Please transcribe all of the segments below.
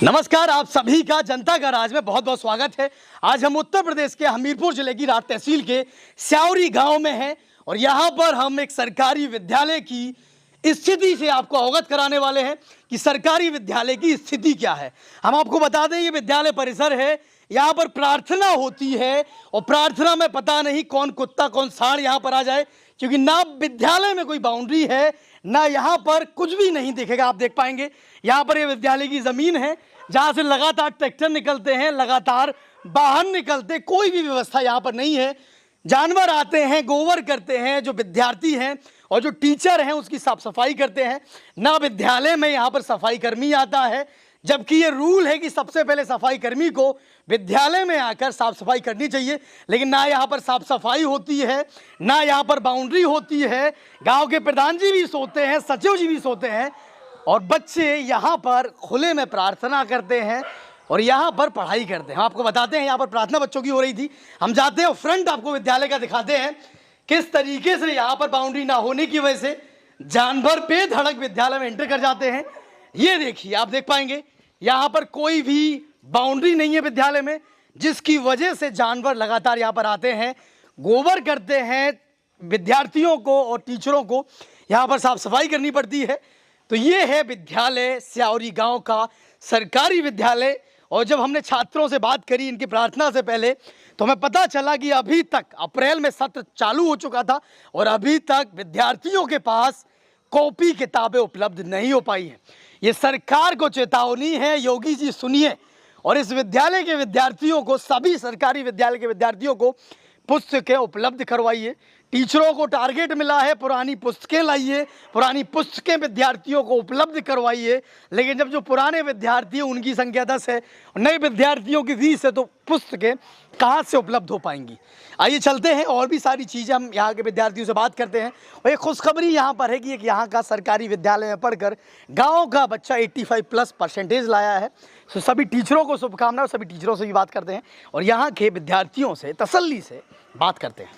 नमस्कार, आप सभी का जनता का राज में बहुत बहुत स्वागत है। आज हम उत्तर प्रदेश के हमीरपुर जिले की राठ तहसील के स्याउरी गांव में हैं और यहां पर हम एक सरकारी विद्यालय की स्थिति से आपको अवगत कराने वाले हैं कि सरकारी विद्यालय की स्थिति क्या है। हम आपको बता दें, ये विद्यालय परिसर है, यहाँ पर प्रार्थना होती है और प्रार्थना में पता नहीं कौन कुत्ता कौन सांड यहाँ पर आ जाए, क्योंकि ना विद्यालय में कोई बाउंड्री है ना यहाँ पर कुछ भी नहीं दिखेगा। आप देख पाएंगे यहाँ पर ये विद्यालय की ज़मीन है जहाँ से लगातार ट्रैक्टर निकलते हैं, लगातार वाहन निकलते, कोई भी व्यवस्था यहाँ पर नहीं है। जानवर आते हैं, गोबर करते हैं, जो विद्यार्थी हैं और जो टीचर हैं उसकी साफ सफाई करते हैं। ना विद्यालय में यहाँ पर सफाई कर्मी आता है, जबकि ये रूल है कि सबसे पहले सफाई कर्मी को विद्यालय में आकर साफ सफाई करनी चाहिए, लेकिन ना यहाँ पर साफ सफाई होती है, ना यहाँ पर बाउंड्री होती है। गांव के प्रधान जी भी सोते हैं, सचिव जी भी सोते हैं और बच्चे यहाँ पर खुले में प्रार्थना करते हैं और यहाँ पर पढ़ाई करते हैं। हम आपको बताते हैं यहाँ पर प्रार्थना बच्चों की हो रही थी। हम जाते हैं और फ्रंट आपको विद्यालय का दिखाते हैं किस तरीके से यहाँ पर बाउंड्री ना होने की वजह से जानवर पे धड़क विद्यालय में एंटर कर जाते हैं। ये देखिए, आप देख पाएंगे यहाँ पर कोई भी बाउंड्री नहीं है विद्यालय में, जिसकी वजह से जानवर लगातार यहाँ पर आते हैं, गोबर करते हैं। विद्यार्थियों को और टीचरों को यहाँ पर साफ सफाई करनी पड़ती है। तो ये है विद्यालय स्याउरी गांव का सरकारी विद्यालय। और जब हमने छात्रों से बात करी इनकी प्रार्थना से पहले, तो हमें पता चला कि अभी तक अप्रैल में सत्र चालू हो चुका था और अभी तक विद्यार्थियों के पास कॉपी किताबें उपलब्ध नहीं हो पाई हैं। ये सरकार को चेतावनी है, योगी जी सुनिए और इस विद्यालय के विद्यार्थियों को, सभी सरकारी विद्यालय के विद्यार्थियों को पुस्तकें उपलब्ध करवाइए। टीचरों को टारगेट मिला है, पुरानी पुस्तकें लाइए, पुरानी पुस्तकें विद्यार्थियों को उपलब्ध करवाइए। लेकिन जब जो पुराने विद्यार्थी हैं उनकी संख्या 10 है और नए विद्यार्थियों की 20 है, तो पुस्तकें कहाँ से उपलब्ध हो पाएंगी। आइए चलते हैं, और भी सारी चीज़ें हम यहाँ के विद्यार्थियों से बात करते हैं। और एक खुशखबरी यहाँ पर है कि एक यहाँ का सरकारी विद्यालय में पढ़कर गाँव का बच्चा 85+ लाया है। तो सभी टीचरों को शुभकामनाएं, सभी टीचरों से भी बात करते हैं और यहाँ के विद्यार्थियों से तसल्ली से बात करते हैं।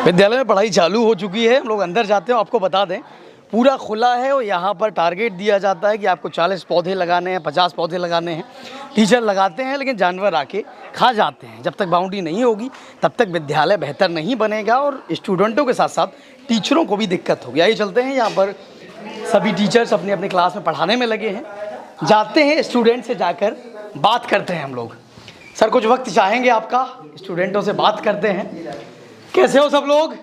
विद्यालय में पढ़ाई चालू हो चुकी है, हम लोग अंदर जाते हैं। आपको बता दें पूरा खुला है और यहाँ पर टारगेट दिया जाता है कि आपको 40 पौधे लगाने हैं, 50 पौधे लगाने हैं। टीचर लगाते हैं लेकिन जानवर आके खा जाते हैं। जब तक बाउंड्री नहीं होगी तब तक विद्यालय बेहतर नहीं बनेगा और स्टूडेंटों के साथ साथ टीचरों को भी दिक्कत होगी। आइए चलते हैं, यहाँ पर सभी टीचर्स अपनी अपनी क्लास में पढ़ाने में लगे हैं। जाते हैं स्टूडेंट से, जाकर बात करते हैं हम लोग। सर कुछ वक्त चाहेंगे आपका, स्टूडेंटों से बात करते हैं। कैसे हो सब लोग?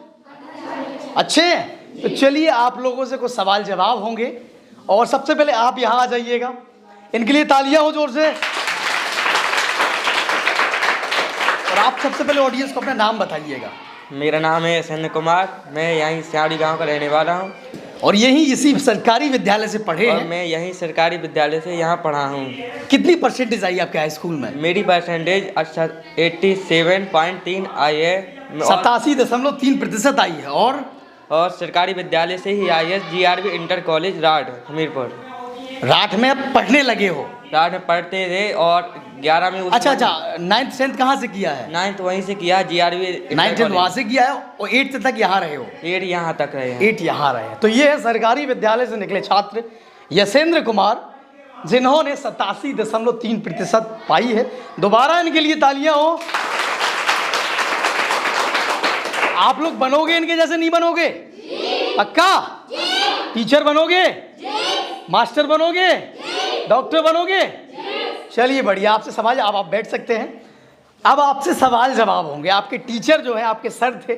अच्छे हैं? तो चलिए आप लोगों से कुछ सवाल जवाब होंगे और सबसे पहले आप यहाँ आ जाइएगा। इनके लिए तालियां हो जोर से। और आप सबसे पहले ऑडियंस को अपना नाम बताइएगा। मेरा नाम है यशेंद्र कुमार, मैं यहीं स्याउरी गांव का रहने वाला हूं और यही इसी सरकारी विद्यालय से पढ़े और हैं? मैं यहीं सरकारी विद्यालय से यहाँ पढ़ा हूँ। कितनी परसेंटेज आई आपके हाई स्कूल में? मेरी परसेंटेज 87.3 आई है। 87.3% आई है। और सरकारी विद्यालय से ही आई है, GRV इंटर कॉलेज राठ हमीरपुर। राठ में अब पढ़ने लगे हो? राठ में पढ़ते थे और 11 में अच्छा, 9th 10th कहाँ से किया है? 9th वहीं से किया, GRV 9th वहाँ से किया है और 8th तक यहाँ रहे हो? 8 यहाँ तक रहे हैं। 8 यहाँ रहे हैं। तो ये है सरकारी विद्यालय से निकले छात्र यशेंद्र कुमार, जिन्होंने 87.3% पाई है। दोबारा इनके लिए तालियां हो। आप लोग बनोगे इनके जैसे? नहीं बनोगे? पक्का? टीचर बनोगे? मास्टर बनोगे? डॉक्टर बनोगे? चलिए बढ़िया। आपसे सवाल, अब आप बैठ सकते हैं। अब आपसे सवाल जवाब होंगे। आपके टीचर जो है आपके सर थे,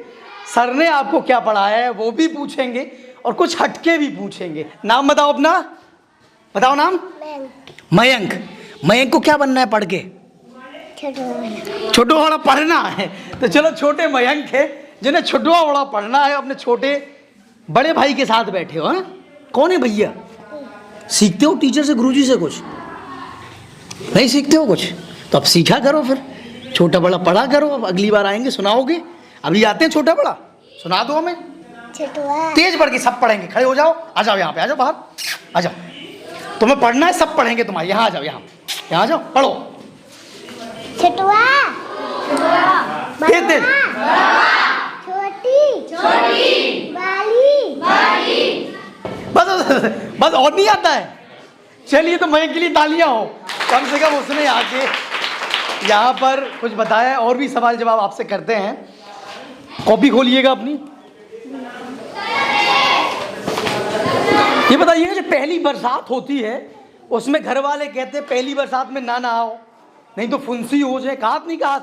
सर ने आपको क्या पढ़ाया है वो भी पूछेंगे और कुछ हटके भी पूछेंगे। नाम बताओ अपना, बताओ नाम। मयंक। मयंक को क्या बनना है पढ़ के? छोटा बड़ा पढ़ना है। तो चलो, छोटे मयंक है जिन्हें छोटा बड़ा पढ़ना है, अपने छोटे बड़े भाई के साथ बैठे हो। हाँ, कौन है भैया? सीखते हो टीचर से, गुरुजी से? कुछ नहीं सीखते हो कुछ? तो अब सीखा करो, फिर छोटा बड़ा पढ़ा करो। अब अगली बार आएंगे सुनाओगे। अभी आते हैं छोटा बड़ा, सुना दो हमें। तेज पढ़ के सब पढ़ेंगे। खड़े हो जाओ, आ जाओ यहाँ पे, आ जाओ बाहर, आ जाओ। तुम्हें पढ़ना है, सब पढ़ेंगे तुम्हारे। यहाँ आ जाओ, यहाँ आ जाओ, पढ़ो। तेज छोटी बड़ी बस और नहीं आता है। चलिए तो मयंक के लिए तालियां हो, कम से कम उसने आके यहाँ पर कुछ बताया। और भी सवाल जवाब आपसे करते हैं। कॉपी खोलिएगा अपनी। ये बताइए जो पहली बरसात होती है उसमें घर वाले कहते हैं पहली बरसात में ना नहाओ नहीं तो फुंसी हो जाए, कहा नहीं कहा?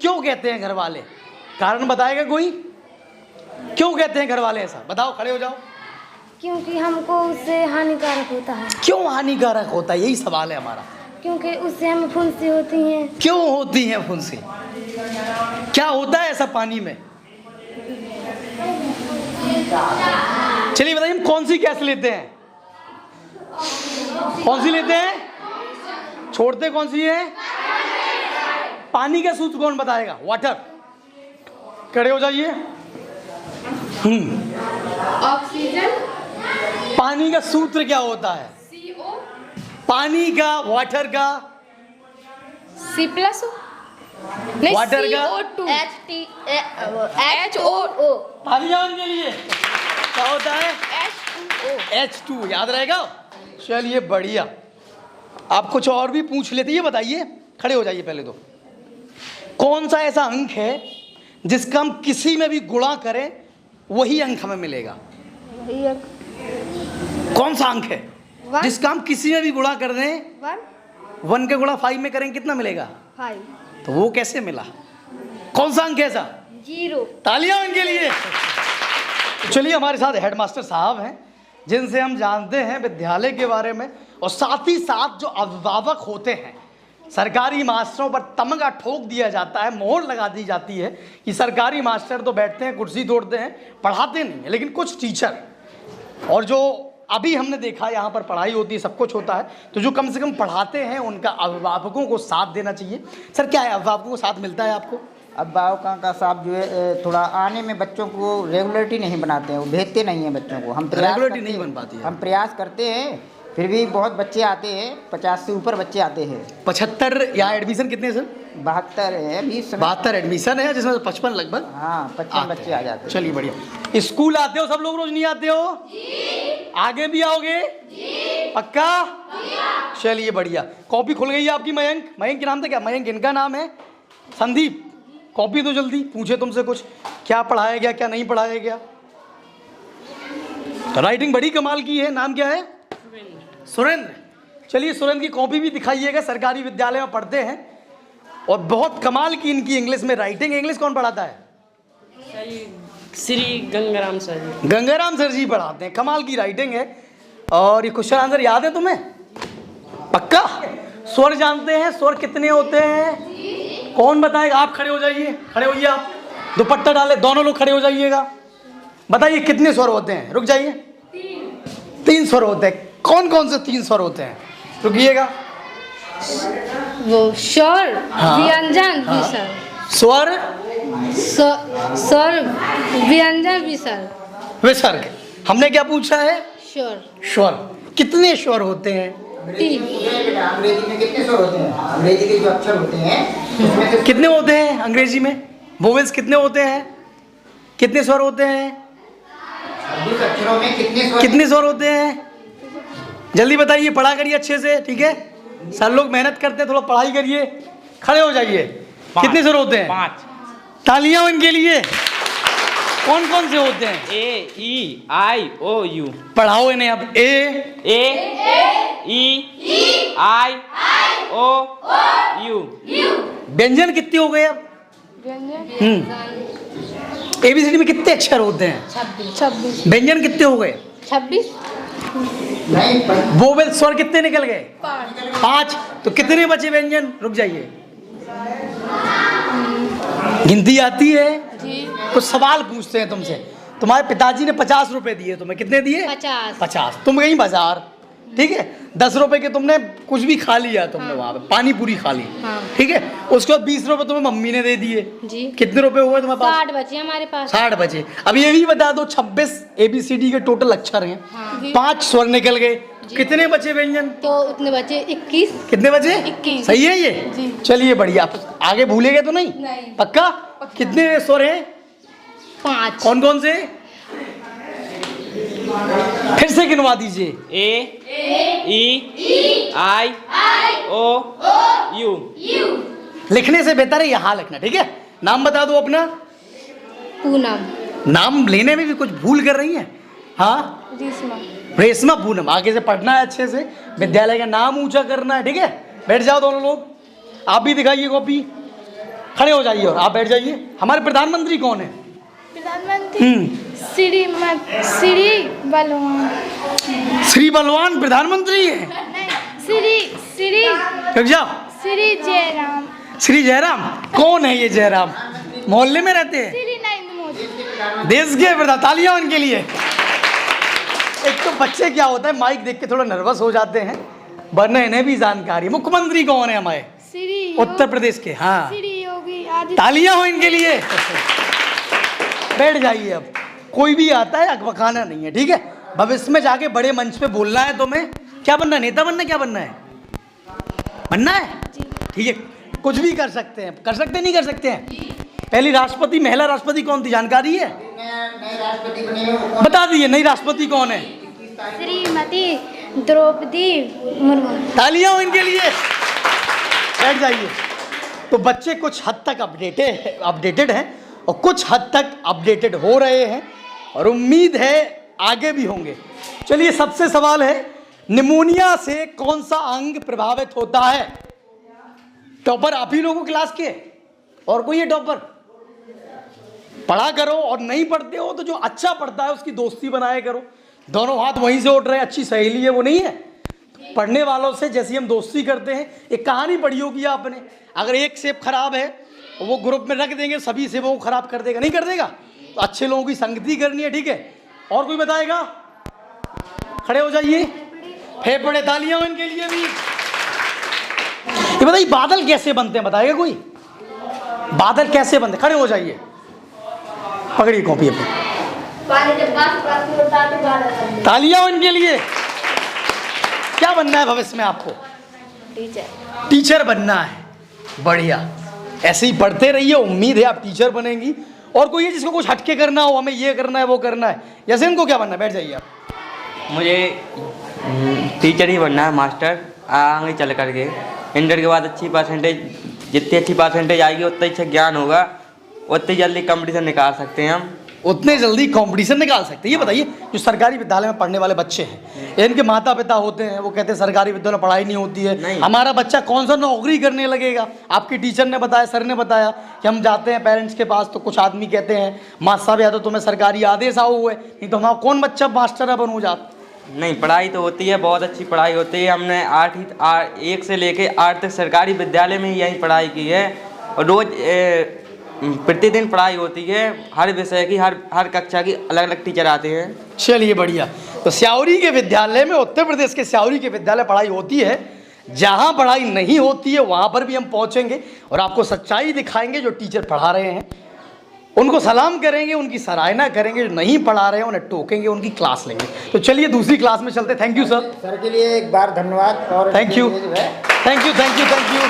क्यों कहते हैं घर वाले? कारण बताएगा कोई? क्यों कहते हैं घर वाले ऐसा? बताओ, खड़े हो जाओ। क्योंकि हमको उससे हानिकारक होता है। क्यों हानिकारक होता है, यही सवाल है हमारा। क्योंकि उससे हमें फुंसी होती हैं। क्यों होती है फुंसी? क्या होता है ऐसा पानी में? चलिए बताइए, हम कौन सी गैस लेते हैं? कौन सी लेते हैं? छोड़ते कौन सी है? पानी का सूत्र कौन बताएगा? वाटर। खड़े हो जाइए। ऑक्सीजन। पानी का सूत्र क्या होता है? CO। पानी का, वाटर का, C+O। वाटर का HO। तालियां के लिए क्या होता है? H2। याद रहेगा? चलिए बढ़िया। आप कुछ और भी पूछ लेते। ये बताइए, खड़े हो जाइए पहले तो, कौन सा ऐसा अंक है जिसका हम किसी में भी गुणा करें वही अंक हमें मिलेगा? कौन सा अंक है जिसका हम किसी में भी गुणा कर दें? 1 का गुणा 5 में करें कितना मिलेगा? 5। तो वो कैसे मिला? कौन सा अंक है ऐसा? 0। तालियां उनके लिए। चलिए, हमारे साथ हेडमास्टर साहब हैं जिनसे हम जानते हैं विद्यालय के बारे में, और साथ ही साथ जो अभिभावक होते हैं, सरकारी मास्टरों पर तमगा ठोक दिया जाता है, मोहर लगा दी जाती है कि सरकारी मास्टर तो बैठते हैं, कुर्सी तोड़ते हैं, पढ़ाते नहीं है। लेकिन कुछ टीचर, और जो अभी हमने देखा यहाँ पर पढ़ाई होती है, सब कुछ होता है, तो जो कम से कम पढ़ाते हैं उनका अभिभावकों को साथ देना चाहिए। सर क्या है, अभिभावकों को साथ मिलता है आपको? अभिभावकों का साथ जो है थोड़ा आने में बच्चों को रेगुलरिटी नहीं बनाते हैं, वो भेजते नहीं हैं बच्चों को। हम रेगुलरिटी नहीं बन पाती है। हम प्रयास करते हैं, फिर भी बहुत बच्चे आते हैं, 50 से ऊपर बच्चे आते हैं। 75 यहाँ एडमिशन कितने सर? 72 है, 20 72 एडमिशन है, जिसमें 55 लगभग। हाँ, 55 बच्चे आ जाते हैं। चलिए बढ़िया। स्कूल आते हो सब लोग? रोज नहीं आते हो? आगे भी आओगे? पक्का? चलिए बढ़िया। कॉपी खुल गई है आपकी। मयंक, मयंक के नाम था क्या? मयंक इनका नाम है। संदीप, कॉपी तो जल्दी, पूछे तुमसे कुछ, क्या पढ़ाया गया, क्या नहीं पढ़ाया गया? तो राइटिंग बड़ी कमाल की है। नाम क्या है? सुरेंद्र। चलिए, सुरेंद्र की कॉपी भी दिखाइएगा। सरकारी विद्यालय में पढ़ते हैं और बहुत कमाल की इनकी इंग्लिश में राइटिंग। इंग्लिश कौन पढ़ाता है? श्री गंगाराम सर जी। गंगाराम सर जी पढ़ाते हैं। कमाल की राइटिंग है। और ये क्वेश्चन आंसर याद है तुम्हें? पक्का? स्वर जानते हैं? स्वर कितने होते हैं? कौन बताएगा? आप खड़े हो जाइए, खड़े होइए आप, दुपट्टा डाले, दोनों लोग खड़े हो जाइएगा। बताइए कितने स्वर होते हैं? रुक जाइए। 3 स्वर होते हैं। कौन कौन से 3 स्वर होते हैं? रुकिएगा। वो स्वर, व्यंजन, विसर्ग। स्वर, स्वर, व्यंजन, विसर्ग। विसर्ग। हमने क्या पूछा है? स्वर। स्वर। कितने स्वर होते हैं? 3। अंग्रेजी में कितने स्वर होते हैं? अंग्रेजी के जो अक्षर होते हैं उसमें से कितने होते हैं अंग्रेजी में? वोवेल्स कितने होते हैं? कितने स्वर होते हैं? 26 अक्षरों में कितने स्वर होते हैं? जल्दी बताइए, पढ़ा करिए अच्छे से, ठीक है? सर लोग मेहनत करते हैं, थोड़ा पढ़ाई करिए। खड़े हो जाइए। कितने स्वर होते हैं? 5। तालियां इनके लिए। कौन कौन से होते हैं? A-E-I-O-U। पढ़ाओ इन्हें अब। A-E-I-O-U। व्यंजन कितने हो गए अब? ABCD में कितने अक्षर होते हैं? 26। व्यंजन कितने हो गए? 26। वोवेल स्वर कितने निकल गए? 5। तो कितने बचे व्यंजन? रुक जाइए, गिनती आती है। कुछ सवाल पूछते हैं तुमसे। तुम्हारे पिताजी ने 50 रुपए दिए, तुम्हें कितने दिए? 50। तुम गई बाजार, ठीक है, 10 रुपए के तुमने कुछ भी खा लिया, तुमने वहां पे पानी पूरी खा ली, ठीक है। उसके बाद 20 रुपए तुम्हें मम्मी ने दे दिए जी। कितने रुपए हुए तुम्हारे पास? 60 बचे हमारे पास। 60 बचे। अब ये भी बता दो, 26 ABCD के टोटल अक्षर हैं, 5 स्वर निकल गए, कितने बचे व्यंजन? तो उतने बचे 21। कितने बचे? 21। सही है ये? चलिए बढ़िया। आगे भूलेगे तो नहीं? नहीं। पक्का? कितने स्वर हैं? 5। कौन कौन से? फिर से गिनवा दीजिए। A-E-I-O-U। IOU। लिखने से बेहतर है यहाँ लिखना, ठीक है। नाम बता दो अपना। पूनम। नाम लेने में भी कुछ भूल कर रही हैं? हाँ, रेशमा। रेशमा पूनम। आगे से पढ़ना है अच्छे से, विद्यालय का नाम ऊंचा करना है, ठीक है। बैठ जाओ दोनों लोग। आप भी दिखाइए कॉपी, खड़े हो जाइए और आप बैठ जाइए। हमारे प्रधानमंत्री कौन है? प्रधानमंत्री श्री बलवान। श्री बलवान प्रधानमंत्री है। श्री रुक जाओ। श्री जयराम। श्री जयराम कौन है ये जयराम? मोहल्ले में रहते हैं? श्री नरेंद्र मोदी। देश के प्रधान, तालियां उनके लिए। एक तो बच्चे क्या होता है, माइक देख के थोड़ा नर्वस हो जाते हैं, वरना इन्हें भी जानकारी। मुख्यमंत्री कौन है हमारे श्री उत्तर प्रदेश के? हाँ, श्री योगी आदित्य। तालियां हो इनके लिए। बैठ जाइए। अब कोई भी आता है अकबकाना नहीं है, ठीक है। भविष्य में जाके बड़े मंच पे बोलना है तुम्हें। क्या बनना है? नेता बनना है? क्या बनना है? बनना है, ठीक है। कुछ भी कर सकते हैं, कर सकते नहीं कर सकते हैं। पहली राष्ट्रपति, महिला राष्ट्रपति कौन थी, जानकारी है? नए राष्ट्रपति बने हैं। बता दीजिए नई राष्ट्रपति कौन है? श्रीमती द्रौपदी मुर्मू। तालियां हो इनके लिए। बैठ जाइए। तो बच्चे कुछ हद तक अपडेटेड हैं और कुछ हद तक अपडेटेड हो रहे हैं और उम्मीद है आगे भी होंगे। चलिए, सबसे सवाल है, निमोनिया से कौन सा अंग प्रभावित होता है? टॉपर आप ही लोगों क्लास के, और कोई है टॉपर? पढ़ा करो, और नहीं पढ़ते हो तो जो अच्छा पढ़ता है उसकी दोस्ती बनाया करो। दोनों हाथ वहीं से उठ रहे हैं, अच्छी सहेली है वो, नहीं है? पढ़ने वालों से जैसी हम दोस्ती करते हैं, एक कहानी पढ़ी होगी आपने, अगर एक सेब खराब है वो ग्रुप में रख देंगे, सभी सेबों को खराब कर देगा, नहीं कर देगा? तो अच्छे लोगों की संगति करनी है, ठीक है। और कोई बताएगा? खड़े हो जाइए। फेफड़े, तालियां इनके लिए भी। ये बताइए बादल कैसे बनते हैं, बताएगा कोई? बादल कैसे बनते? खड़े हो जाइए, पकड़िए कॉपी अपनी। तालियां इनके लिए। क्या बनना है भविष्य में आपको? टीचर। टीचर बनना है, बढ़िया। ऐसे ही पढ़ते रहिए, उम्मीद है आप टीचर बनेंगी। और कोई है जिसको कुछ हटके करना हो, हमें ये करना है वो करना है, जैसे इनको क्या बनना है? बैठ जाइए आप। मुझे टीचर ही बनना है, मास्टर आगे चल करके। इंटर के बाद अच्छी परसेंटेज, जितनी अच्छी परसेंटेज आएगी उतना अच्छा ज्ञान होगा, उतनी जल्दी कंपटीशन निकाल सकते हैं हम। उतने जल्दी कंपटीशन निकाल सकते हैं। ये बताइए, जो सरकारी विद्यालय में पढ़ने वाले बच्चे हैं, इनके माता पिता होते हैं, वो कहते हैं सरकारी विद्यालय में पढ़ाई नहीं होती है, हमारा बच्चा कौन सा नौकरी करने लगेगा? आपके टीचर ने बताया, सर ने बताया कि हम जाते हैं पेरेंट्स के पास, तो कुछ आदमी कहते हैं मास्टर साहब या तो तुम्हें सरकारी आदेश आओ हुए, नहीं तो हमारा कौन बच्चा मास्टर है बनू जात। नहीं, पढ़ाई तो होती है, बहुत अच्छी पढ़ाई होती है। हमने 1 से लेके 8 तक सरकारी विद्यालय में ही यही पढ़ाई की है, और रोज प्रतिदिन पढ़ाई होती है, हर विषय की, हर कक्षा की अलग अलग टीचर आते हैं। चलिए, बढ़िया। तो स्याउरी के विद्यालय में, उत्तर प्रदेश के स्याउरी के विद्यालय पढ़ाई होती है। जहाँ पढ़ाई नहीं होती है वहाँ पर भी हम पहुँचेंगे और आपको सच्चाई दिखाएंगे। जो टीचर पढ़ा रहे हैं उनको सलाम करेंगे, उनकी सराहना करेंगे, जो नहीं पढ़ा रहे हैं उन्हें टोकेंगे, उनकी क्लास लेंगे। तो चलिए दूसरी क्लास में चलते। Thank you sir. सर के लिए एक बार धन्यवाद। और thank you, thank you, thank you, thank you.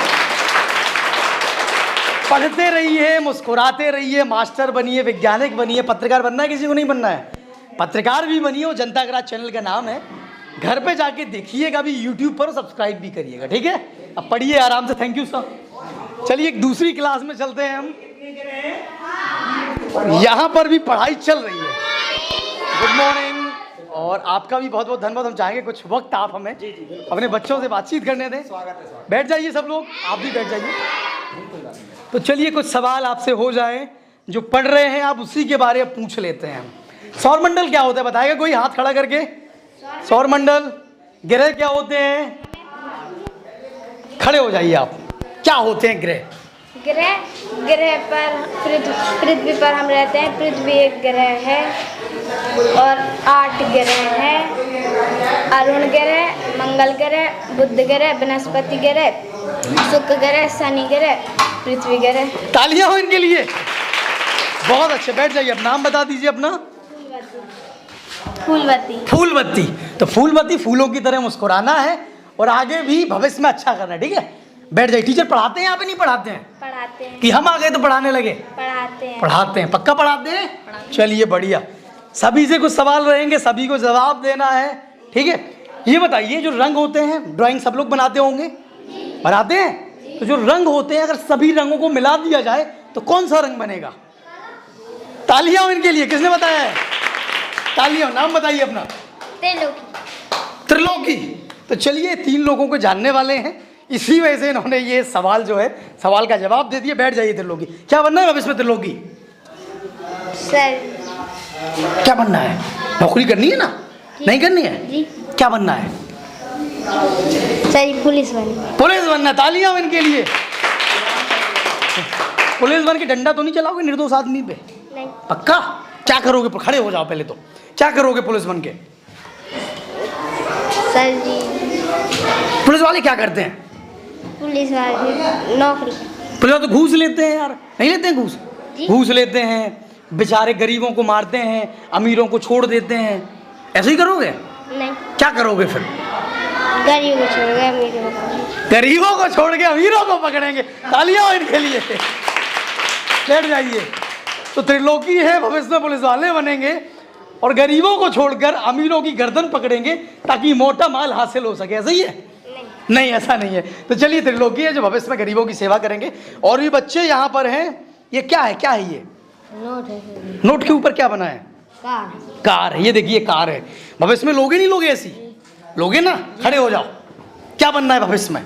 पढ़ते रहिए, मुस्कुराते रहिए, मास्टर बनिए, वैज्ञानिक बनिए। पत्रकार बनना है, किसी को नहीं बनना है? पत्रकार भी बनिए। वो जनता का राज चैनल का नाम है, घर पे जाके देखिएगा भी, यूट्यूब पर सब्सक्राइब भी करिएगा, ठीक है। अब पढ़िए आराम से। Thank you sir. चलिए एक दूसरी क्लास में चलते हैं हम। यहाँ पर भी पढ़ाई चल रही है। Good morning. और आपका भी बहुत बहुत धन्यवाद। हम चाहेंगे कुछ वक्त आप हमें अपने बच्चों से बातचीत करने दें। बैठ जाइए सब लोग, आप भी बैठ जाइए। तो चलिए कुछ सवाल आपसे हो जाए, जो पढ़ रहे हैं आप उसी के बारे में पूछ लेते हैं हम। सौरमंडल क्या होता है, बताएगा कोई हाथ खड़ा करके? सौरमंडल। ग्रह क्या होते हैं? खड़े हो जाइए आप। क्या होते हैं ग्रह? ग्रह पर पृथ्वी पर हम रहते हैं। पृथ्वी एक ग्रह है और 8 ग्रह हैं। अरुण ग्रह, मंगल ग्रह, बुध ग्रह, बृहस्पति ग्रह, शुक्र ग्रह, शनि ग्रह, पृथ्वी ग्रह। तालियां हो इनके लिए। बहुत अच्छे। बैठ जाइए। अब नाम बता दीजिए अपना। फूलवती। फूलवती। तो फूलवती, फूलों की तरह मुस्कुराना है और आगे भी भविष्य में अच्छा करना है, ठीक है। बैठ जाइए। टीचर पढ़ाते हैं, यहाँ पे नहीं पढ़ाते हैं? पढ़ाते हैं। कि हम आ गए तो पढ़ाने लगे? पढ़ाते हैं। पढ़ाते हैं, पक्का पढ़ाते हैं। चलिए बढ़िया। सभी से कुछ सवाल रहेंगे, सभी को जवाब देना है, ठीक है। ये बताइए, जो रंग होते हैं ड्राइंग सब लोग बनाते होंगे, बनाते हैं? तो जो रंग होते हैं अगर सभी रंगों को मिला दिया जाए तो कौन सा रंग बनेगा? तालियां हो इनके लिए, किसने बताया है? तालियां। नाम बताइए अपना। त्रिलोकी। तो चलिए 3 लोगों को जानने वाले हैं, इसी वजह से इन्होंने ये सवाल जो है सवाल का जवाब दे दिया। बैठ जाइए त्रिलोकी। क्या बनना है भविष्य में त्रिलोकी? सर क्या बनना है? नौकरी करनी है ना? नहीं करनी है? जी क्या बनना है? सर पुलिस बनी। पुलिस बनना। तालियां हो इनके लिए। पुलिस बन के डंडा तो नहीं चलाओगे निर्दोष आदमी पे? नहीं। पक्का? क्या करोगे? खड़े हो जाओ पहले तो। क्या करोगे पुलिस बन के? सर जी पुलिस वाले क्या करते हैं? पुलिस वाले नौकरी। पुलिस वाले तो घूस लेते हैं यार, नहीं लेते हैं घूस? जी। घूस लेते हैं, बेचारे गरीबों को मारते हैं, अमीरों को छोड़ देते हैं। ऐसे ही करोगे? नहीं। क्या करोगे फिर? गरीबों को छोड़ गए अमीरों को। गरीबों को छोड़ के अमीरों को पकड़ेंगे। तालियां हो इनके लिए। बैठ जाइए। तो त्रिलोकी है, भविष्य में पुलिस वाले बनेंगे और गरीबों को छोड़कर अमीरों की गर्दन पकड़ेंगे ताकि मोटा माल हासिल हो सके। ऐसा ही है? नहीं, ऐसा नहीं है। तो चलिए त्रिलोकी है जो भविष्य में गरीबों की सेवा करेंगे। और भी बच्चे यहाँ पर हैं। ये क्या है? क्या है ये? नोट है। नोट के ऊपर क्या बना है? कार। कार है। ये देखिए कार है। भविष्य में लोगे नहीं लोगे? ऐसी लोगे ना? खड़े हो जाओ। क्या बनना है भविष्य में?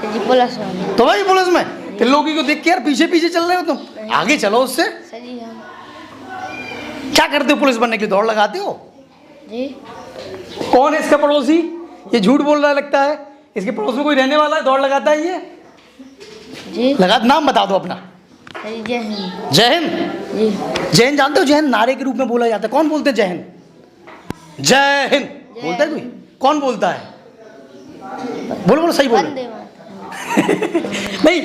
जी पुलिस वाले। तो भाई पुलिस में त्रिलोकी को देख के यार पीछे पीछे चल रहे हो तुम, आगे चलो उससे। सर जी हम। क्या करते हो पुलिस बनने के लिए? दौड़ लगाते हो? जी। कौन है इसका पड़ोसी? ये झूठ बोल रहा है लगता है। इसके पड़ोस में कोई रहने वाला है? दौड़ लगाता है ये? जी। लगा। नाम बता दो अपना। सर जी जय हिंद। जय हिंद। जी। जय हिंद जानते हो? जय हिंद नारे के रूप में बोला जाता है। कौन बोलते हैं जय हिंद? जय हिंद बोलता है कोई? कौन बोलता है? बोलो बोलो, सही बोलो। वंदे मातरम। नहीं,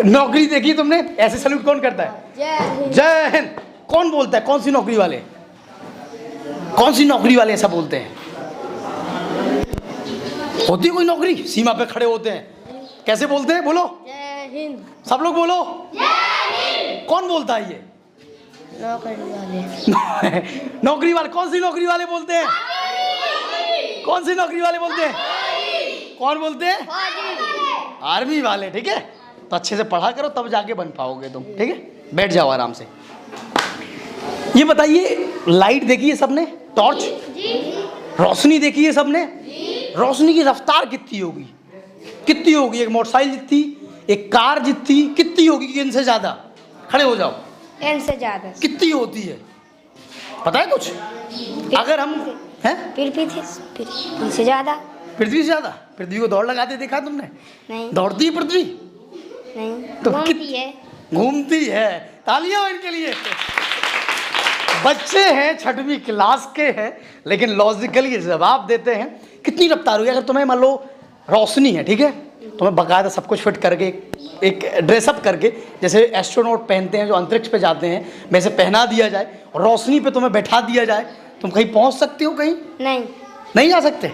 नौकरी देखी तुमने? ऐसे सैल्यूट कौन करता है? जय हिंद। जय हिंद कौन बोलता है? कौन सी नौकरी वाले? कौन सी नौकरी वाले ऐसा बोलते हैं? होती है कोई नौकरी, सीमा पे खड़े होते हैं, कैसे बोलते हैं? बोलो। जय हिंद। सब लोग बोलो। जय हिंद। कौन बोलता है ये? नौकरी वाले। नौकरी वाले। कौन सी नौकरी वाले बोलते हैं? कौन सी नौकरी वाले बोलते हैं? कौन बोलते हैं? आर्मी वाले। ठीक है, तो अच्छे से पढ़ा करो तब जाके बन पाओगे तुम। ठीक है, बैठ जाओ आराम से। ये बताइए, लाइट देखी है सबने? टॉर्च। रोशनी देखी है सबने? रोशनी की रफ्तार कितनी होगी? कितनी होगी? एक मोटरसाइकिल जितनी, एक कार जितनी, कितनी होगी? इनसे ज्यादा? खड़े हो जाओ। इनसे ज्यादा। कितनी होती है पता है कुछ? अगर हम हैं पृथ्वी से ज्यादा। पृथ्वी से ज्यादा? पृथ्वी को दौड़ लगाते देखा तुमने? नहीं। दौड़ती है पृथ्वी? नहीं। तो घूमती है। घूमती है। तालियां हो इनके लिए। बच्चे हैं, 6वीं क्लास के हैं, लेकिन लॉजिकली जवाब देते हैं। कितनी रफ्तार होगी? अगर तुम्हें मान लो रोशनी है, ठीक है, तुम्हें बाकायदा सब कुछ फिट करके एक ड्रेसअप करके, जैसे एस्ट्रोनॉट पहनते हैं जो अंतरिक्ष पे जाते हैं, वैसे पहना दिया जाए और रोशनी पे तुम्हें बैठा दिया जाए, तुम कहीं पहुंच सकते हो? कहीं नहीं। नहीं जा सकते।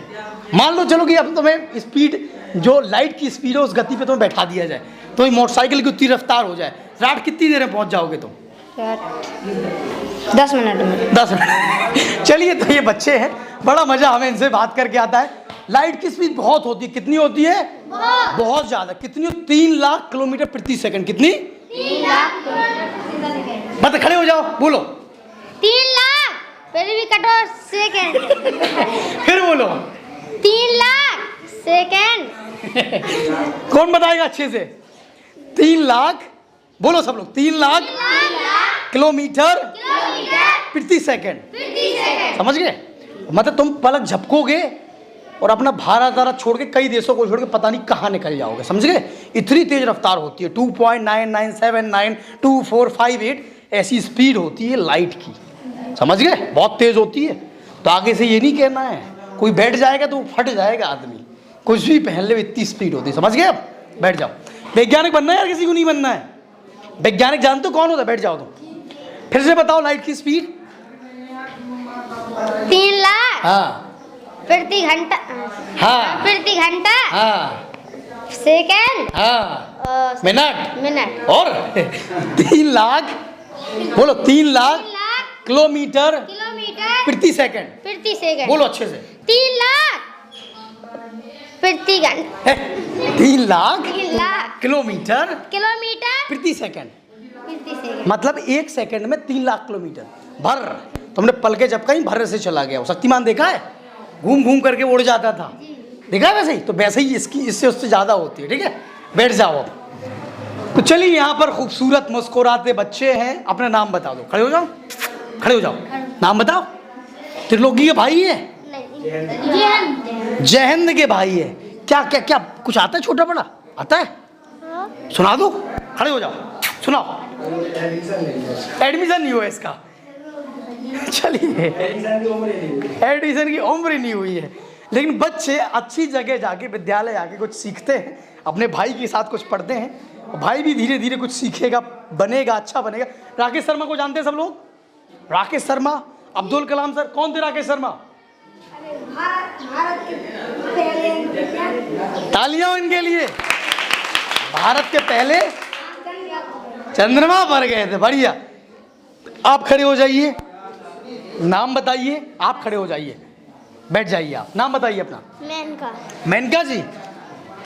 मान लो चलो कि अब तुम्हें स्पीड, जो लाइट की स्पीड है उस गति पे तुम्हें बैठा दिया जाए, तो मोटरसाइकिल की उतनी रफ्तार हो जाए, रात कितनी देर में पहुंच जाओगे तुम? 10 मिनट में। 10 मिनट। चलिए, तो ये बच्चे हैं, बड़ा मजा हमें इनसे बात करके आता है। लाइट की स्पीड बहुत होती है। कितनी होती है? बहुत ज्यादा। कितनी? 3 लाख किलोमीटर प्रति सेकंड। कितनी? 3 लाख। बता, खड़े हो जाओ, बोलो। 3 लाख फिर भी कटो सेकंड। फिर बोलो। 3 लाख सेकंड। कौन बताएगा अच्छे से? 3 लाख बोलो सब लोग। 3 लाख किलोमीटर प्रति सेकंड। समझ गए? मतलब तुम पलक झपकोगे और अपना भारत भारत छोड़ के कई देशों को छोड़ के पता नहीं कहाँ निकल जाओगे। समझ गए? इतनी तेज रफ्तार होती है। 2.99792458 ऐसी स्पीड होती है लाइट की। समझ गए? बहुत तेज होती है। तो आगे से ये नहीं कहना है कोई बैठ जाएगा तो फट जाएगा आदमी, कुछ भी पहन ले, इतनी स्पीड होती है। समझ गए? अब बैठ जाओ। वैज्ञानिक बनना है यार, किसी को नहीं बनना है। वैज्ञानिक जानते हो कौन होता है? बैठ जाओ तुम। फिर से बताओ लाइट की स्पीड। 3 लाख हाँ प्रति घंटा। हाँ प्रति घंटा। हाँ सेकंड। हाँ मिनट मिनट। और 3 लाख बोलो। 3 लाख किलोमीटर किलोमीटर प्रति सेकंड। प्रति सेकंड। बोलो अच्छे से। 3 लाख प्रति घंटा 3 लाख 3 लाख किलोमीटर किलोमीटर प्रति सेकंड, प्रति सेकंड। मतलब 1 सेकंड में 3 लाख किलोमीटर भर। तुमने पल के झपका ही भर से चला गया। वो शक्तिमान देखा है, घूम घूम करके उड़ जाता था, देखा है वैसे ही। तो वैसे ही इसकी इससे उससे ज़्यादा होती है। ठीक है, बैठ जाओ अब। तो चलिए, यहाँ पर खूबसूरत मुस्कुराते बच्चे हैं, अपना नाम बता दो। खड़े हो जाओ, खड़े हो जाओ, नाम बताओ। त्रिलोकी के भाई है, जय हिंद के भाई है। क्या क्या क्या कुछ आता है, छोटा बड़ा आता है? सुना दो, खड़े हो जाओ, सुनाओ। एडमिशन नहीं हुआ इसका, चलिए एडमिशन की उम्र ही नहीं हुई है, लेकिन बच्चे अच्छी जगह जाके विद्यालय जाके कुछ सीखते हैं, अपने भाई के साथ कुछ पढ़ते हैं। भाई भी धीरे धीरे कुछ सीखेगा, बनेगा, अच्छा बनेगा। राकेश शर्मा को जानते हैं सब लोग? राकेश शर्मा, अब्दुल कलाम सर। कौन थे राकेश शर्मा? तालियां इनके लिए। भारत के पहले चंद्रमा पर गए थे। बढ़िया। आप खड़े हो जाइए, नाम बताइए। आप खड़े हो जाइए, बैठ जाइए। आप नाम बताइए अपना। मेनका। मेनका जी।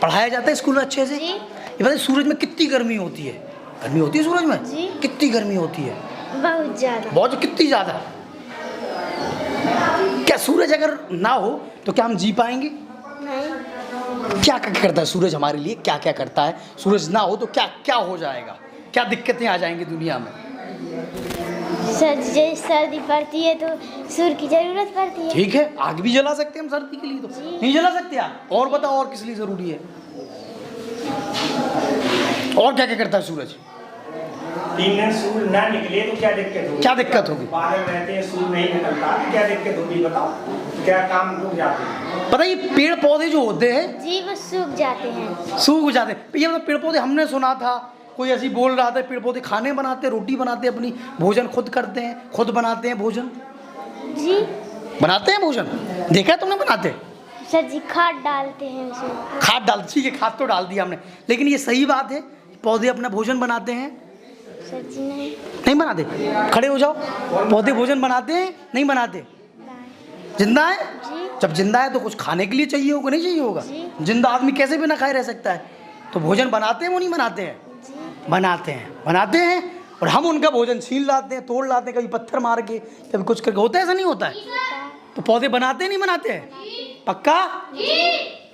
पढ़ाया जाता है स्कूल में अच्छे से? जी। ये बताइए, सूरज में कितनी गर्मी होती है? गर्मी होती है सूरज में? जी। कितनी गर्मी होती है? बहुत ज्यादा। बहुत, कितनी ज्यादा? क्या सूरज अगर ना हो तो क्या हम जी पाएंगे? नहीं। क्या क्या करता है सूरज हमारे लिए? क्या क्या करता है? सूरज ना हो तो क्या क्या हो जाएगा? क्या दिक्कतें आ जाएंगी दुनिया में? सर्दी पड़ती है तो सूर्य की जरूरत पड़ती है। ठीक है, आग भी जला सकते हैं हम सर्दी के लिए, तो नहीं जला सकते आप? और बताओ, और किस लिए जरूरी है? और क्या क्या करता है सूरज? 3 दिन सूर्य ना निकले तो क्या दिक्कत होगी? क्या दिक्कत होगी? बादल रहते हैं, सूर्य नहीं निकलता तो क्या दिक्कत होगी बताओ? क्या काम रुक जाते हैं? पता है, ये पेड़ पौधे जो होते हैं जी वो सूख जाते हैं। सूख जाते हैं। ये मतलब पेड़ पौधे, हमने सुना था कोई ऐसी बोल रहा था, पेड़ पौधे खाने बनाते हैं, रोटी बनाते हैं, अपनी भोजन खुद करते हैं, खुद बनाते हैं भोजन। जी बनाते हैं भोजन, देखा है तुमने बनाते? सर जी खाद डालते हैं उसमें। खाद डालते, ठीक है, खाद तो डाल दिया हमने, लेकिन ये सही बात है, पौधे अपना भोजन बनाते हैं? सर जी नहीं। नहीं बनाते? खड़े हो जाओ। पौधे भोजन बनाते हैं? नहीं बनाते? जिंदा है? जी। जब जिंदा है तो कुछ खाने के लिए चाहिए होगा, नहीं चाहिए होगा? जी। जिंदा आदमी कैसे बिना खाए रह सकता है? तो भोजन बनाते हैं वो नहीं बनाते हैं? जी। बनाते हैं, बनाते हैं। और हम उनका भोजन छीन लाते हैं, तोड़ लाते हैं, कभी पत्थर मार के, कभी कुछ करके। होता है, ऐसा नहीं होता है? तो पौधे बनाते नहीं बनाते हैं? पक्का?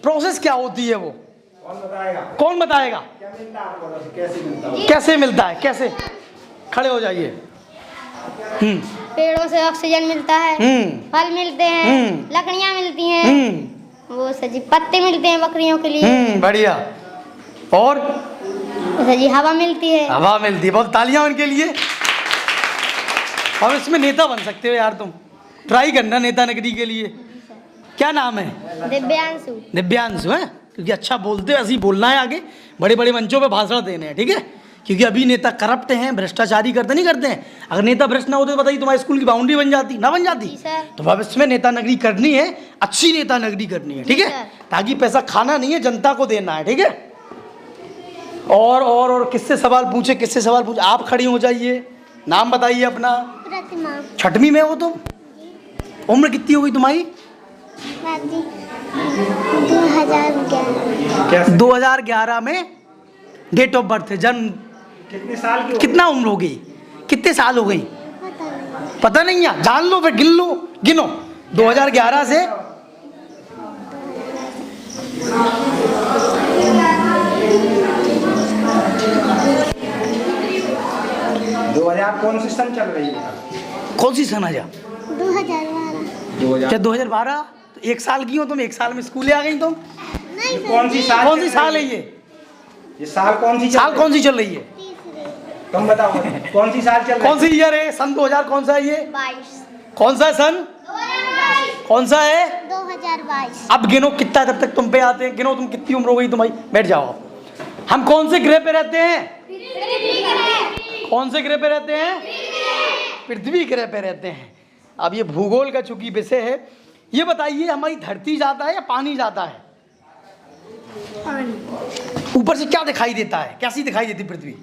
प्रोसेस क्या होती है वो? कौन बताएगा? कौन बताएगा? क्या मिलता है आपको? कैसे मिलता है? कैसे मिलता है? कैसे? खड़े हो जाइए। पेड़ों से ऑक्सीजन मिलता है, फल मिलते हैं, लकड़ियाँ मिलती हैं, वो सर जी पत्ते मिलते हैं बकरियों के लिए। बढ़िया। और सर जी हवा मिलती है। हवा मिलती है। बहुत तालियां उनके लिए। और इसमें नेता बन सकते हो यार तुम, ट्राई करना नेता नगरी के लिए। क्या नाम है? दिव्यांशु। दिव्यांशु है, क्योंकि अच्छा बोलते हैं, ऐसे ही बोलना है आगे, बड़े बड़े मंचों पे भाषण देने हैं, ठीक है? क्योंकि अभी नेता करप्ट हैं, भ्रष्टाचारी करते नहीं करते हैं। अगर नेता भ्रष्ट ना होते तो बताइए तुम्हारे स्कूल की बाउंड्री बन जाती ना बन जाती? जी सर। तो भविष्य में नेता नगरी करनी है, अच्छी नेता नगरी करनी है, ठीक जी है? सर। ताकि पैसा खाना नहीं है, जनता को देना है, ठीक है? और किससे सवाल पूछे, किससे सवाल पूछे? आप खड़ी हो जाइए, नाम बताइए अपना। प्रतिमा। 6वीं में हो तुम? उम्र कितनी हो गई तुम्हारी? 2011। 2011 में डेट ऑफ बर्थ है, जन्म। कितने साल की? कितना उम्र हो गई? कितने साल हो गई? पता नहीं है? जान लो फिर, गिन लो, गिनो। 2011 से 2000 कौन सी सन चल रही है? कौन सी सन आ जा? 2012। क्या 2012? तो 1 साल की हो तुम, 1 साल में स्कूल आ गई तुम। नहीं कौन सी साल? कौन सी साल है ये? ये साल कौन सी? साल कौन सी चल रही है? तुम बताओ कौन सी साल चल रही है? कौन सी ईयर है? सन 2000 कौन सा है ये? 22। कौन सा है सन? 2022। कौन सा है? 2022। अब गिनो कितना, जब तक तुम पे आते हैं गिनो, तुम कितनी उम्र हो गई तुम्हारी? बैठ जाओ। हम कौन से ग्रह पे रहते हैं? कौन से ग्रह पे रहते हैं? पृथ्वी ग्रह पे रहते हैं। अब ये भूगोल का चूंकि विषय है, ये बताइए हमारी धरती जाता है या पानी जाता है? ऊपर से क्या दिखाई देता है? कैसी दिखाई देती पृथ्वी?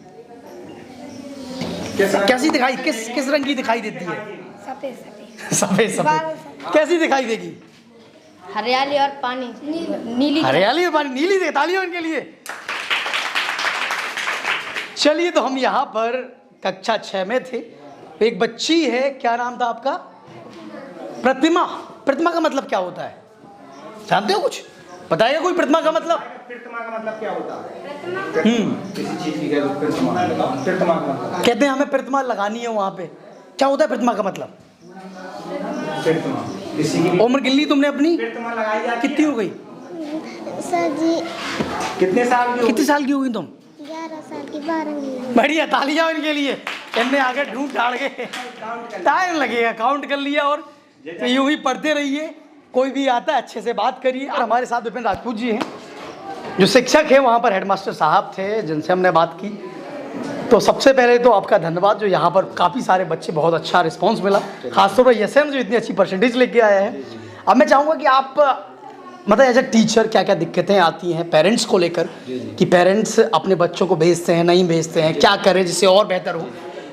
कैसी दिखाई, किस रंग की दिखाई देती है? सफेद सफेद। सफेद सफेद। कैसी दिखाई देगी? हरियाली और पानी नीली हरियाली और पानी, नीली दे, तालियां इनके लिए। चलिए, तो हम यहाँ पर कक्षा 6 में थे, एक बच्ची है, क्या नाम था आपका? प्रतिमा। प्रतिमा का मतलब क्या होता है, जानते हो कुछ? बताइए कोई प्रतिमा का मतलब। प्रतिमा का मतलब क्या होता है? किसी चीज की प्रतिमा का मतलब कहते हैं हमें प्रतिमा लगानी है वहां पे, क्या होता है प्रतिमा का मतलब? प्रतिमा किसी की उम्र गिन ली तुमने अपनी? प्रतिमा लगाई जाती है। कितनी हो गई? सर जी कितने साल की? कितने साल की हो गई तुम? 11 साल की 12वीं। बढ़िया, तालियां इनके लिए। इनने आगे ढूंढ ढाड़ के टाइम लगेगा, काउंट कर लिया। और तो यूं ही पढ़ते रहिए, कोई भी आता है अच्छे से बात करिए। और हमारे साथ विपिन राजपूत जी हैं, जो शिक्षक है वहाँ पर, हेडमास्टर साहब थे जिनसे हमने बात की। तो सबसे पहले तो आपका धन्यवाद, जो यहाँ पर काफ़ी सारे बच्चे, बहुत अच्छा रिस्पांस मिला, खासतौर पर यशम जो इतनी अच्छी परसेंटेज लेके आया है। अब मैं चाहूँगा कि आप मतलब एज ए टीचर क्या क्या दिक्कतें आती हैं पेरेंट्स को लेकर, कि पेरेंट्स अपने बच्चों को भेजते हैं, नहीं भेजते हैं, क्या करें जिससे और बेहतर हो?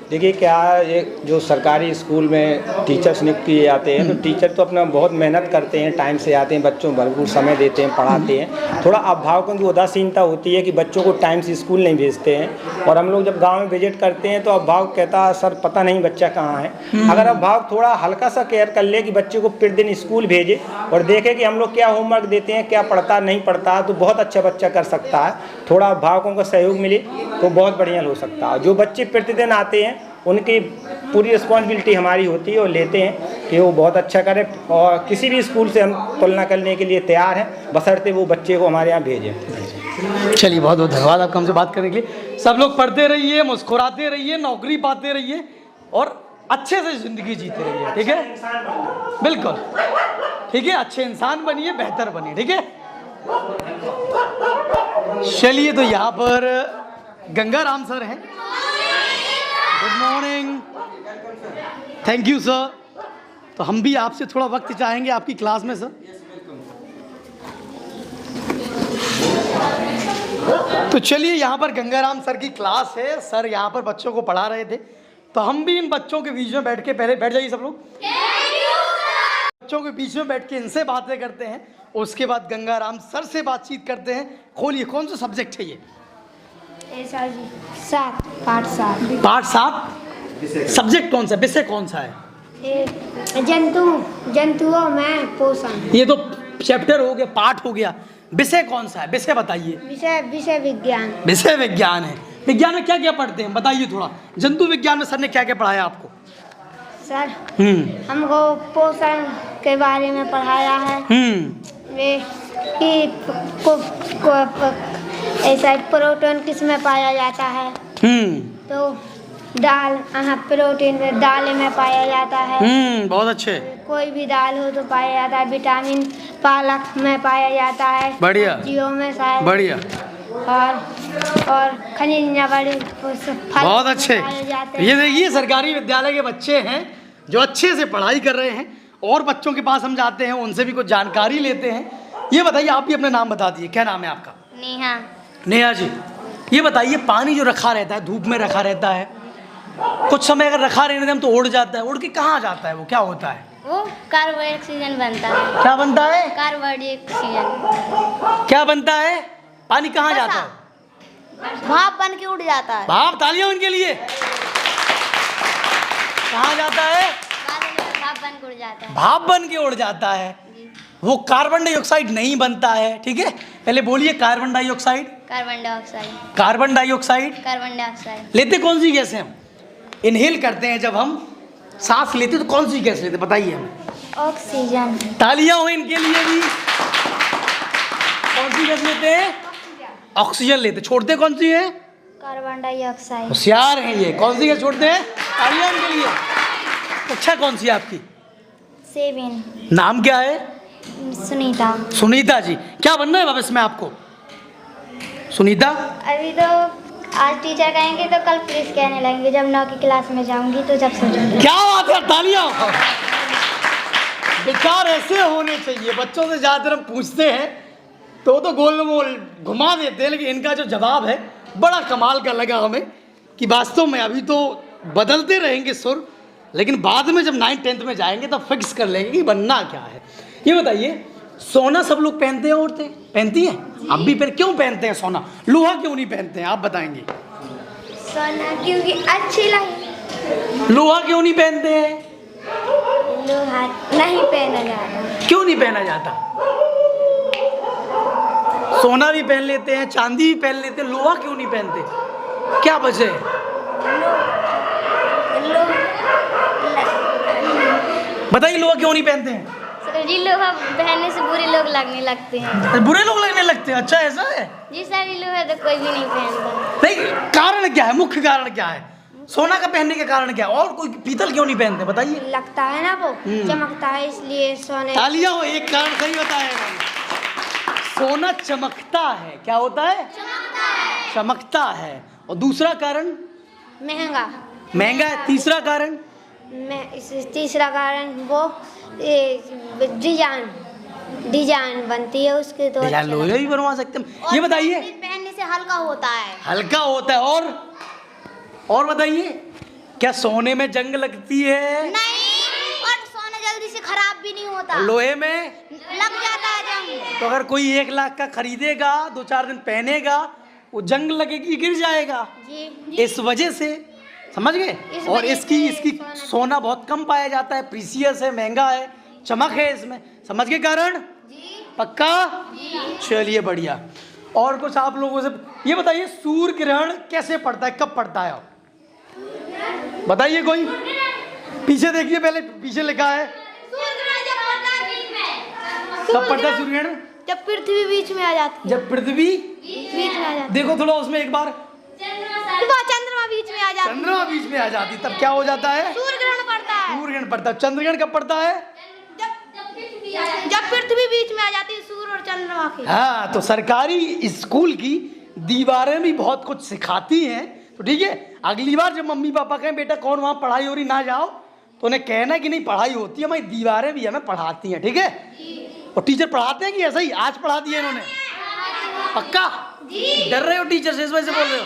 देखिए क्या, ये जो सरकारी स्कूल में टीचर्स नियुक्त किए जाते हैं, तो टीचर तो अपना बहुत मेहनत करते हैं, टाइम से आते हैं, बच्चों को भरपूर समय देते हैं, पढ़ाते हैं। थोड़ा अभिभावकों की उदासीनता होती है कि बच्चों को टाइम से स्कूल नहीं भेजते हैं। और हम लोग जब गांव में विजिट करते हैं तो अभिभावक कहता है सर पता नहीं बच्चा कहाँ है। अगर अभिभावक थोड़ा हल्का सा केयर कर ले कि बच्चे को प्रतिदिन स्कूल भेजे और देखे कि हम लोग क्या होमवर्क देते हैं, क्या पढ़ता नहीं पढ़ता, तो बहुत अच्छा बच्चा कर सकता है। थोड़ा अभिभावकों का सहयोग मिले तो बहुत बढ़िया हो सकता है। जो बच्चे प्रतिदिन आते हैं उनकी पूरी रिस्पॉन्सिबिलिटी हमारी होती है और लेते हैं कि वो बहुत अच्छा करे। और किसी भी स्कूल से हम तुलना करने के लिए तैयार हैं, बशर्ते वो बच्चे को हमारे यहाँ भेजें। चलिए, बहुत बहुत धन्यवाद आपका हमसे बात करने के लिए। सब लोग पढ़ते रहिए, मुस्कुराते रहिए, नौकरी पाते रहिए और अच्छे से ज़िंदगी जीते रहिए, ठीक है? बिल्कुल ठीक है, अच्छे इंसान बनिए, बेहतर बनिए, ठीक है? चलिए, तो यहाँ पर गंगाराम सर हैं। Good morning, thank you sir. तो हम भी आपसे थोड़ा वक्त चाहेंगे आपकी क्लास में सर। तो चलिए, यहाँ पर गंगाराम सर की क्लास है, सर यहाँ पर बच्चों को पढ़ा रहे थे, तो हम भी इन बच्चों के बीच में बैठ के, पहले बैठ जाइए सब लोग, बच्चों के बीच में बैठ के इनसे बातें करते हैं, उसके बाद गंगाराम सर से बातचीत करते हैं। खोलिए, कौन सा सब्जेक्ट है ये? सर जी 7 पाठ 7। पाठ 7, सब्जेक्ट कौन सा, विषय कौन सा है? जंतुओं में पोषण। ये तो चैप्टर हो गया, पाठ हो गया, विषय कौन सा है, विषय बताइए। विषय विज्ञान। विषय विज्ञान है। विज्ञान में क्या क्या पढ़ते हैं बताइए थोड़ा। जंतु विज्ञान में सर ने क्या क्या पढ़ाया आपको? सर हमको पोषण के बारे में पढ़ाया है। वे ऐसा प्रोटीन किस में पाया जाता है, तो दाल, प्रोटीन दाल में पाया जाता है। बहुत अच्छे। कोई भी दाल हो तो पाया जाता है। विटामिन पालक में पाया जाता है। बढ़िया। सब्जियों में शायद। बढ़िया। और खनिज बड़े बहुत अच्छे। ये देखिए, सरकारी विद्यालय के बच्चे हैं जो अच्छे से पढ़ाई कर रहे हैं, और बच्चों के पास हम जाते हैं, उनसे भी कुछ जानकारी लेते हैं। ये बताइए, आप भी अपना नाम बता दीजिए, क्या नाम है आपका? नेहा। नेहा जी, ये बताइए, पानी जो रखा रहता है, धूप में रखा रहता है, कुछ समय अगर रखा रहने दें तो उड़ जाता है, उड़ के कहाँ जाता है, वो क्या होता है? वो कार्बन ऑक्सीजन बनता है। क्या बनता है? Carbon oxygen. क्या बनता है? पानी कहाँ जाता है? भाप बन के उड़ जाता है। भाप, तालियां उनके लिए। कहाँ जाता है? भाप बन के उड़ जाता है। भाप बन के उड़ जाता है। वो कार्बन डाइऑक्साइड नहीं बनता है, ठीक है? पहले बोलिए, carbon dioxide. Carbon dioxide. Carbon dioxide. Carbon dioxide लेते कौन सी गैस है हम? इनहेल करते हैं जब हम सांस लेते, तो कौन सी गैस लेते बताइए हमें? ऑक्सीजन। तालियां हो इनके लिए भी। कौन सी गैस लेते हैं? ऑक्सीजन लेते। छोड़ते कौन सी है? Carbon dioxide. होशियार हैं ये। कौन सी गैस छोड़ते हैं? तालियां इनके लिए। अच्छा, कौन सी है आपकी? 7। नाम क्या है? सुनीता। सुनीता जी, क्या बनना है भविष्य में आपको सुनीता? अभी तो आज टीचर कहेंगे तो कल पुलिस कहने लगेंगे। जब 9 की क्लास में जाऊंगी तो जब सोचूंगी। क्या बात है, तालियां। विचार ऐसे होने चाहिए। बच्चों से ज्यादातर हम पूछते हैं तो गोल मोल घुमा देते हैं, लेकिन इनका जो जवाब है बड़ा कमाल का लगा हमें, कि वास्तव में अभी तो बदलते रहेंगे सुर, लेकिन बाद में जब 9th 10th में जाएंगे तो फिक्स कर लेंगे कि बनना क्या है। ये बताइए, सोना सब लोग पहनते हैं, औरतें पहनती हैं, आप भी पहन, क्यों पहनते हैं सोना? लोहा क्यों नहीं पहनते हैं, आप बताएंगे? सोना क्योंकि अच्छी लगे। लोहा क्यों नहीं पहनते हैं? लोहा नहीं पहना जाता। क्यों नहीं पहना जाता? सोना भी पहन लेते हैं, चांदी भी पहन लेते हैं, लोहा क्यों नहीं पहनते? क्या वजह है? बताइए, लोहा क्यों नहीं पहनते हैं? सर जी, लोहा पहनने से बुरे लोग लगने लगते हैं। बुरे लोग लगने लगते हैं? अच्छा, ऐसा है? जी सर, लोहा तो कोई भी नहीं पहनता। नहीं, कारण क्या है, मुख्य कारण क्या है? सोना का पहनने के कारण क्या है? और कोई पीतल क्यों नहीं पहनते, बताइए? लगता है ना, वो चमकता है, इसलिए सोने। तालियां हो, एक कारण सही बताया है। सोना चमकता है, क्या होता है? चमकता है। और दूसरा कारण? महंगा। महंगा है। तीसरा कारण? तीसरा कारण वो डिजाइन बनती है उसके, तो डिजाइन लोहे भी बनवा सकते हैं। ये बताइए, पहनने से हल्का होता है। हल्का होता है। और बताइए, क्या सोने में जंग लगती है? नहीं, और सोना जल्दी से खराब भी नहीं होता। और लोहे में लग जाता है जंग। तो अगर कोई 1 लाख का खरीदेगा, 2-4 दिन पहनेगा, वो जंग लगेगी, गिर जाएगा। जी। इस वजह से, समझ गए? और इसकी सोना बहुत कम पाया जाता है, प्रीसियस है, महंगा है, चमक है इसमें, समझ गए कारण? पक्का? चलिए बढ़िया। और कुछ आप लोगों से ये बताइए, सूर्य ग्रहण कैसे पड़ता है, कब पड़ता है? आप बताइए, कोई पीछे देखिए, पहले पीछे लिखा है कब पड़ता है सूर्य ग्रहण? जब पृथ्वी बीच में आ जाती है। जब पृथ्वी बीच में आ जाती देखो थोड़ा उसमें एक बार, चंद्रमा बीच में आ जाती है। चंद्रमा बीच में आ जाती, तब क्या हो जाता है? सूर्य ग्रहण पड़ता है। सूर्य ग्रहण पड़ता है। चंद्र ग्रहण कब पड़ता है? जब पृथ्वी बीच में आ जाती है, सूर्य और चंद्रमा की। हाँ, तो सरकारी स्कूल की दीवारें भी बहुत कुछ सिखाती हैं। तो ठीक है, अगली बार जब मम्मी पापा कहें बेटा कौन वहाँ पढ़ाई हो रही ना जाओ, तो उन्हें कहना कि नहीं, पढ़ाई होती है, हमारी दीवारें भी हमें पढ़ाती हैं। ठीक है? और टीचर पढ़ाते हैं कि ऐसा ही आज पढ़ा दिया इन्होंने? पक्का? डर रहे हो टीचर से, इस वजह से बोल रहे हो?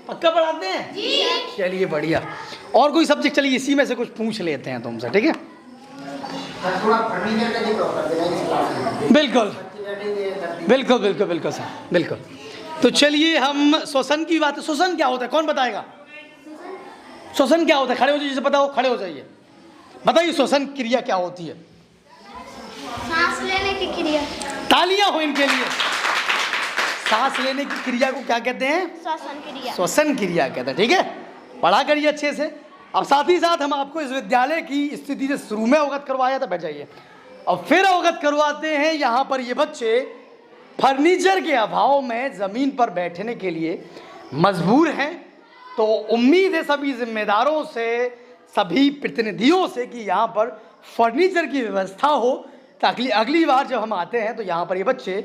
पक्का पढ़ाते हैं? चलिए बढ़िया। और कोई सब्जेक्ट, चलिए इसी में से कुछ पूछ लेते हैं तुमसे, ठीक है? बिल्कुल बिल्कुल बिल्कुल बिल्कुल सर, बिल्कुल। तो चलिए हम श्वसन की बात, श्वसन क्या होता है, कौन बताएगा? श्वसन क्या होता है? खड़े हो जाइए, जिसे पता हो खड़े हो जाइए, बताइए श्वसन क्रिया क्या होती है? सांस लेने की क्रिया। तालियां हो इनके लिए। सांस लेने की क्रिया को क्या कहते हैं? श्वसन क्रिया। श्वसन क्रिया कहते हैं। ठीक है, पढ़ा करिए अच्छे से। अब साथ ही साथ हम आपको इस विद्यालय की स्थिति से शुरू में अवगत करवाया था, बैठ जाइए। और फिर अवगत करवाते हैं, यहाँ पर ये बच्चे फर्नीचर के अभाव में ज़मीन पर बैठने के लिए मजबूर हैं। तो उम्मीद है सभी जिम्मेदारों से, सभी प्रतिनिधियों से कि यहाँ पर फर्नीचर की व्यवस्था हो, ताकि अगली बार जब हम आते हैं तो यहाँ पर ये बच्चे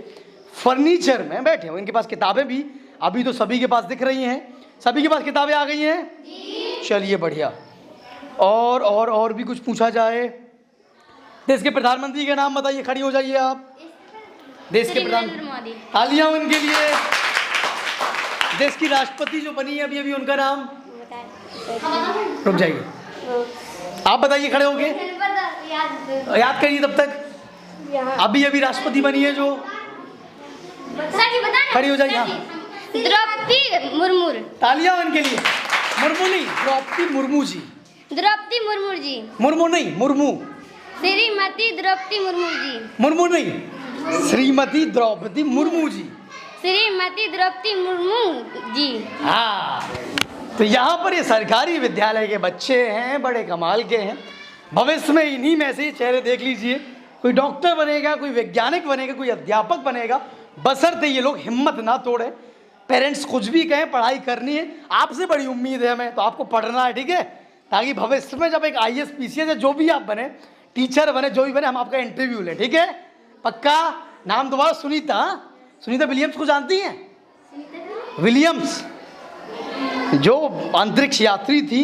फर्नीचर में बैठे हो। इनके पास किताबें भी अभी तो सभी के पास दिख रही हैं, सभी के पास किताबें आ गई हैं। चलिए बढ़िया। और भी कुछ पूछा जाए? देश के प्रधानमंत्री के नाम बताइए, खड़ी हो जाइए आप। देश के प्रधानमंत्री, तालियां उनके लिए। देश की राष्ट्रपति जो बनी है अभी अभी, उनका नाम रुक जाइए, आप बताइए खड़े होके, याद करिए तब तक। अभी अभी राष्ट्रपति बनी है जो, खड़ी हो जाइए। द्रौपदी मुर्मू। तालियां उनके लिए। मुर्मू नहीं, द्रौपदी मुर्मू जी। द्रौपदी मुर्मू जी। मुर्मू नहीं, मुर्मू। श्रीमती द्रौपदी मुर्मू जी। मुर्मू नहीं, श्रीमती द्रौपदी मुर्मू जी। श्रीमती द्रौपदी मुर्मू जी। हाँ, तो यहाँ पर ये सरकारी विद्यालय के बच्चे हैं, बड़े कमाल के हैं। भविष्य में इन्हीं में से चेहरे देख लीजिए, कोई डॉक्टर बनेगा, कोई वैज्ञानिक बनेगा, कोई अध्यापक बनेगा, बशर्ते ये लोग हिम्मत ना तोड़े। पेरेंट्स कुछ भी कहें, पढ़ाई करनी है, आपसे बड़ी उम्मीद है हमें, तो आपको पढ़ना है। ठीक है, ताकि भविष्य में जब एक IAS PCS या जो भी आप बने, टीचर बने, जो भी बने, हम आपका इंटरव्यू लें। ठीक है, पक्का? नाम दोबारा, सुनीता। सुनीता विलियम्स को जानती हैं? विलियम्स जो अंतरिक्ष यात्री थी,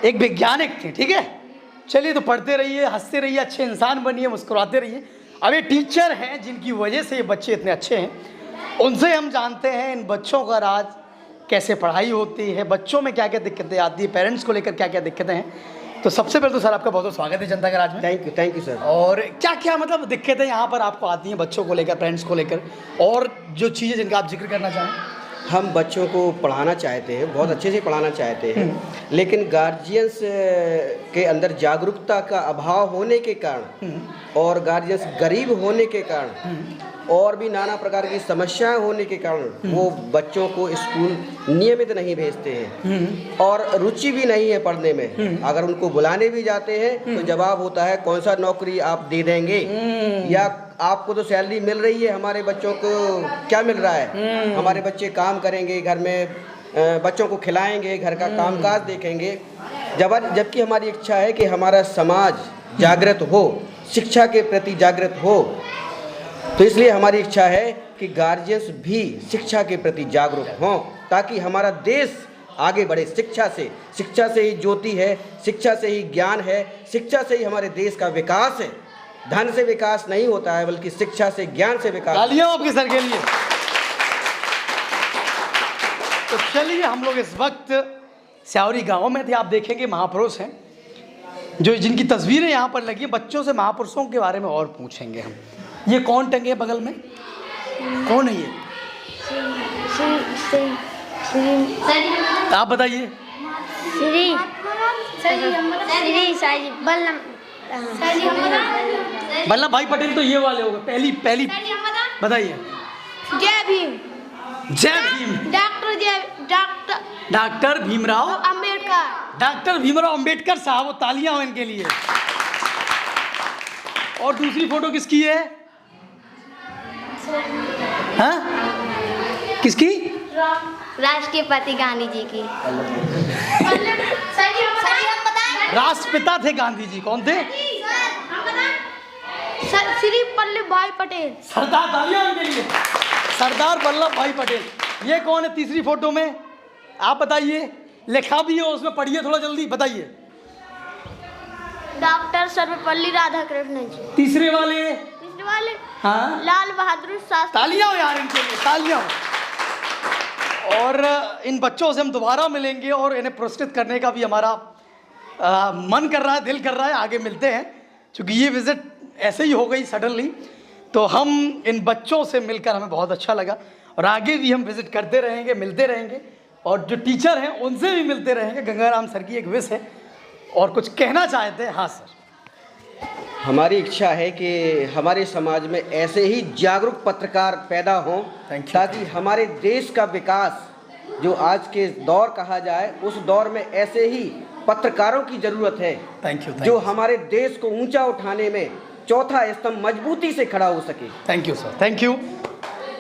एक वैज्ञानिक थी। ठीक है, चलिए तो पढ़ते रहिए, हंसते रहिए, अच्छे इंसान बनिए, मुस्कुराते रहिए। अब ये टीचर हैं जिनकी वजह से ये बच्चे इतने अच्छे हैं, उनसे हम जानते हैं इन बच्चों का राज, कैसे पढ़ाई होती है, बच्चों में क्या क्या दिक्कतें आती है, पेरेंट्स को लेकर क्या क्या दिक्कतें हैं। तो सबसे पहले तो सर आपका बहुत बहुत स्वागत है जनता का राज में। Thank you sir. और क्या क्या मतलब दिक्कतें यहाँ पर आपको आती हैं बच्चों को लेकर, पेरेंट्स को लेकर, और जो चीज़ें जिनका आप जिक्र करना चाहें? हम बच्चों को पढ़ाना चाहते हैं, बहुत अच्छे से पढ़ाना चाहते हैं, लेकिन गार्जियंस के अंदर जागरूकता का अभाव होने के कारण और गार्जियंस गरीब होने के कारण और भी नाना प्रकार की समस्याएं होने के कारण वो बच्चों को स्कूल नियमित नहीं भेजते हैं और रुचि भी नहीं है पढ़ने में। अगर उनको बुलाने भी जाते हैं तो जवाब होता है कौन सा नौकरी आप दे देंगे, या आपको तो सैलरी मिल रही है, हमारे बच्चों को क्या मिल रहा है, हमारे बच्चे काम करेंगे, घर में बच्चों को खिलाएंगे, घर का कामकाज देखेंगे। जबकि हमारी इच्छा है कि हमारा समाज जागृत हो, शिक्षा के प्रति जागृत हो। तो इसलिए हमारी इच्छा है कि गार्जियंस भी शिक्षा के प्रति जागरूक हों ताकि हमारा देश आगे बढ़े। शिक्षा से ही ज्योति है, शिक्षा से ही ज्ञान है, शिक्षा से ही हमारे देश का विकास है। धन से विकास नहीं होता है बल्कि शिक्षा से, ज्ञान से विकास। तालियां आपके सर के लिए। तो चलिए हम लोग इस वक्त स्यावरी गांव में थे। आप देखेंगे महापुरुष हैं जो जिनकी तस्वीरें यहाँ पर लगी हैं। बच्चों से महापुरुषों के बारे में और पूछेंगे हम। ये कौन टंगे बगल में, कौन है ये? आप बताइए। वल्लभ भाई पटेल तो ये वाले हो गए। पहली बताइए। जय भीम। जय भीम। डॉक्टर भीमराव अम्बेडकर। डॉक्टर भीमराव अम्बेडकर साहब, वो तालियां हो इनके लिए। और दूसरी फोटो किसकी है? हाँ? किसकी? राष्ट्रपति गांधी जी की। राष्ट्रपिता थे गांधी जी। कौन थे? श्री वल्लभ भाई पटेल। सरदार, तालियां उनके लिए। सरदार वल्लभ भाई पटेल। ये कौन है तीसरी फोटो में? आप बताइए। लिखा भी है उसमें, पढ़िए थोड़ा जल्दी, बताइए। डॉक्टर सर्वपल्ली राधाकृष्णन जी। तीसरे वाले? हाँ, लाल बहादुर शास्त्री। तालियां हो यार इनके लिए, तालियां हो। और इन बच्चों से हम दोबारा मिलेंगे और इन्हें पुरस्कृत करने का भी हमारा मन कर रहा है, दिल कर रहा है। आगे मिलते हैं, क्योंकि ये विजिट ऐसे ही हो गई सडनली। तो हम इन बच्चों से मिलकर हमें बहुत अच्छा लगा और आगे भी हम विजिट करते रहेंगे, मिलते रहेंगे, और जो टीचर हैं उनसे भी मिलते रहेंगे। गंगाराम सर की एक विश है और कुछ कहना चाहते हैं। हाँ सर। हमारी इच्छा है कि हमारे समाज में ऐसे ही जागरूक पत्रकार पैदा हों ताकि हमारे देश का विकास, जो आज के दौर कहा जाए, उस दौर में ऐसे ही पत्रकारों की जरूरत है। Thank you. जो हमारे देश को ऊंचा उठाने में चौथा स्तंभ मजबूती से खड़ा हो सके। Thank you sir, thank you.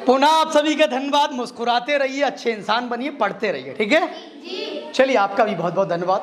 पुनः आप सभी का धन्यवाद। मुस्कुराते रहिए, अच्छे इंसान बनिए, पढ़ते रहिए, ठीक है? चलिए आपका भी बहुत बहुत धन्यवाद।